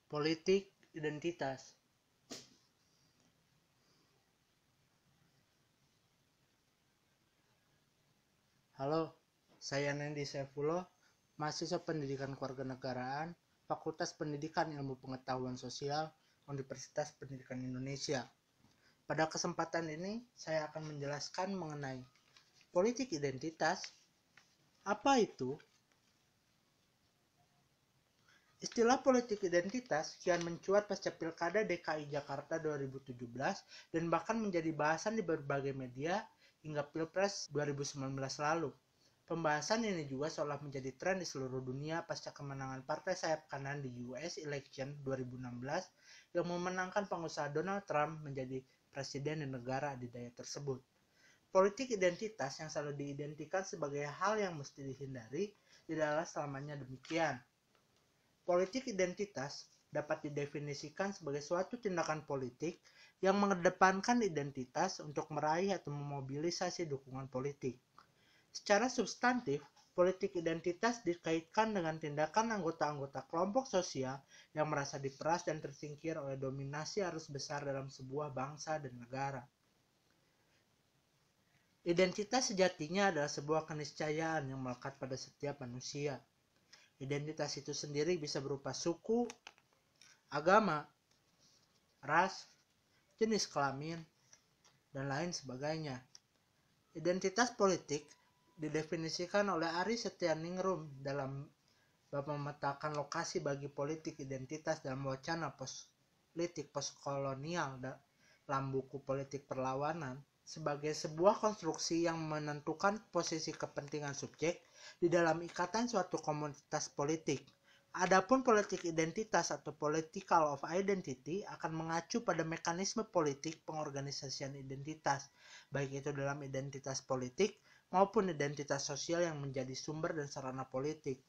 Politik identitas. Halo, saya Nendi Saifullah, mahasiswa Pendidikan Kewarganegaraan, Fakultas Pendidikan Ilmu Pengetahuan Sosial, Universitas Pendidikan Indonesia. Pada kesempatan ini, saya akan menjelaskan mengenai politik identitas. Apa itu? Istilah politik identitas kian mencuat pasca Pilkada DKI Jakarta 2017 dan bahkan menjadi bahasan di berbagai media hingga Pilpres 2019 lalu. Pembahasan ini juga seolah menjadi tren di seluruh dunia pasca kemenangan partai sayap kanan di US Election 2016 yang memenangkan pengusaha Donald Trump menjadi presiden di negara adidaya tersebut. Politik identitas yang selalu diidentikan sebagai hal yang mesti dihindari tidaklah selamanya demikian. Politik identitas dapat didefinisikan sebagai suatu tindakan politik yang mengedepankan identitas untuk meraih atau memobilisasi dukungan politik. Secara substantif, politik identitas dikaitkan dengan tindakan anggota-anggota kelompok sosial yang merasa diperas dan tersingkir oleh dominasi arus besar dalam sebuah bangsa dan negara. Identitas sejatinya adalah sebuah keniscayaan yang melekat pada setiap manusia. Identitas itu sendiri bisa berupa suku, agama, ras, jenis kelamin, dan lain sebagainya. Identitas politik didefinisikan oleh Ari Setianingrum dalam bab memetakan lokasi bagi politik identitas dalam wacana politik postkolonial dalam buku Politik Perlawanan sebagai sebuah konstruksi yang menentukan posisi kepentingan subjek di dalam ikatan suatu komunitas politik. Adapun politik identitas atau political of identity akan mengacu pada mekanisme politik pengorganisasian identitas, baik itu dalam identitas politik maupun identitas sosial yang menjadi sumber dan sarana politik.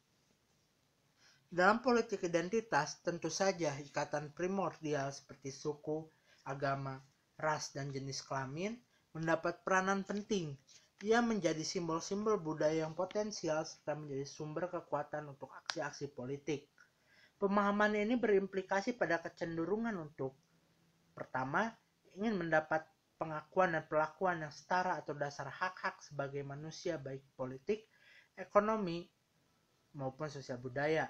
Dalam politik identitas, tentu saja ikatan primordial seperti suku, agama, ras, dan jenis kelamin mendapat peranan penting. Ia menjadi simbol-simbol budaya yang potensial serta menjadi sumber kekuatan untuk aksi-aksi politik. Pemahaman ini berimplikasi pada kecenderungan untuk pertama, ingin mendapat pengakuan dan perlakuan yang setara atau dasar hak-hak sebagai manusia baik politik, ekonomi, maupun sosial budaya.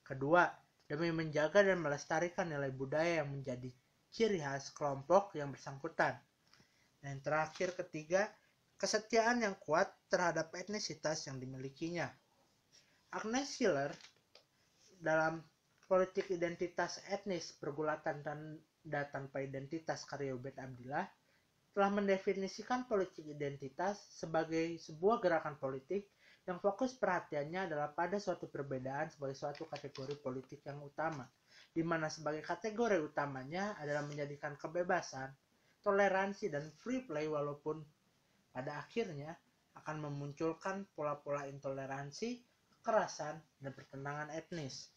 Kedua, demi menjaga dan melestarikan nilai budaya yang menjadi ciri khas kelompok yang bersangkutan. Dan yang terakhir, ketiga, kesetiaan yang kuat terhadap etnisitas yang dimilikinya. Agnes Schiller dalam Politik Identitas Etnis Pergulatan Tanda Tanpa Identitas karya Ubed Abdillah telah mendefinisikan politik identitas sebagai sebuah gerakan politik yang fokus perhatiannya adalah pada suatu perbedaan sebagai suatu kategori politik yang utama, di mana sebagai kategori utamanya adalah menjadikan kebebasan, toleransi, dan free play walaupun pada akhirnya akan memunculkan pola-pola intoleransi, kekerasan, dan pertentangan etnis.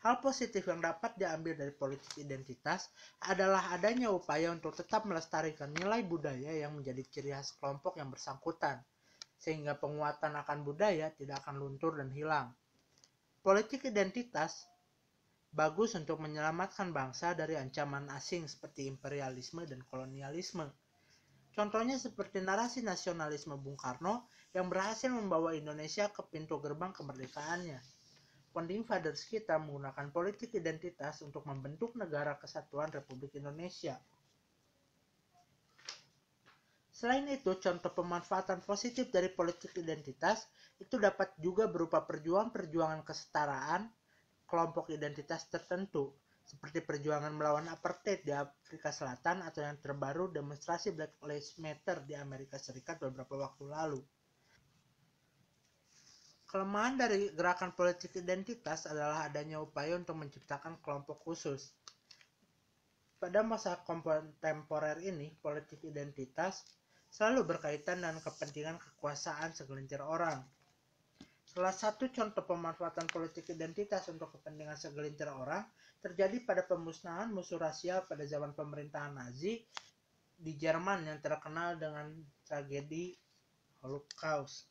Hal positif yang dapat diambil dari politik identitas adalah adanya upaya untuk tetap melestarikan nilai budaya yang menjadi ciri khas kelompok yang bersangkutan, sehingga penguatan akan budaya tidak akan luntur dan hilang. Politik identitas bagus untuk menyelamatkan bangsa dari ancaman asing seperti imperialisme dan kolonialisme. Contohnya seperti narasi nasionalisme Bung Karno yang berhasil membawa Indonesia ke pintu gerbang kemerdekaannya. Founding Fathers kita menggunakan politik identitas untuk membentuk Negara Kesatuan Republik Indonesia. Selain itu, contoh pemanfaatan positif dari politik identitas itu dapat juga berupa perjuangan kesetaraan kelompok identitas tertentu, seperti perjuangan melawan apartheid di Afrika Selatan atau yang terbaru demonstrasi Black Lives Matter di Amerika Serikat beberapa waktu lalu. Kelemahan dari gerakan politik identitas adalah adanya upaya untuk menciptakan kelompok khusus. Pada masa kontemporer ini, politik identitas selalu berkaitan dengan kepentingan kekuasaan segelintir orang. Salah satu contoh pemanfaatan politik identitas untuk kepentingan segelintir orang terjadi pada pemusnahan musuh rasial pada zaman pemerintahan Nazi di Jerman yang terkenal dengan tragedi Holocaust.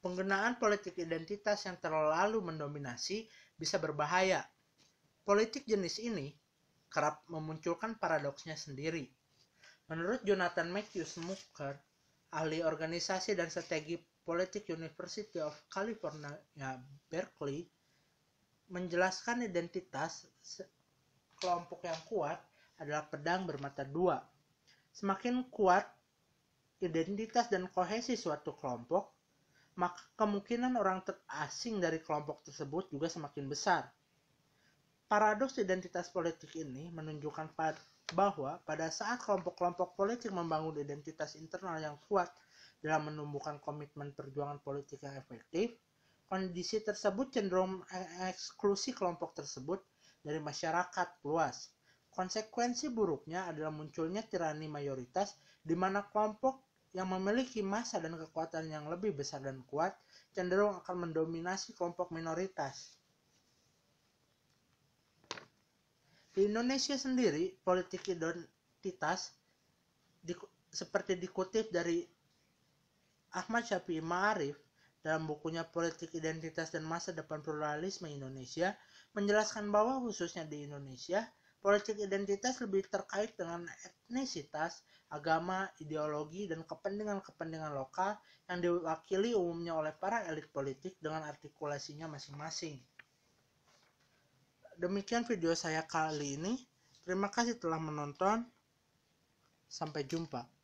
Penggunaan politik identitas yang terlalu mendominasi bisa berbahaya. Politik jenis ini kerap memunculkan paradoksnya sendiri. Menurut Jonathan Matthew Smucker, ahli organisasi dan strategi politik University of California, Berkeley, menjelaskan identitas kelompok yang kuat adalah pedang bermata dua. Semakin kuat identitas dan kohesi suatu kelompok, maka kemungkinan orang asing dari kelompok tersebut juga semakin besar. Paradoks identitas politik ini menunjukkan bahwa pada saat kelompok-kelompok politik membangun identitas internal yang kuat dalam menumbuhkan komitmen perjuangan politik yang efektif, kondisi tersebut cenderung eksklusi kelompok tersebut dari masyarakat luas. Konsekuensi buruknya adalah munculnya tirani mayoritas di mana kelompok yang memiliki massa dan kekuatan yang lebih besar dan kuat cenderung akan mendominasi kelompok minoritas. Di Indonesia sendiri, politik identitas seperti dikutip dari Ahmad Syafi'i Ma'arif dalam bukunya Politik Identitas dan Masa Depan Pluralisme Indonesia menjelaskan bahwa khususnya di Indonesia, politik identitas lebih terkait dengan etnisitas, agama, ideologi, dan kepentingan-kepentingan lokal yang diwakili umumnya oleh para elit politik dengan artikulasinya masing-masing. Demikian video saya kali ini. Terima kasih telah menonton. Sampai jumpa.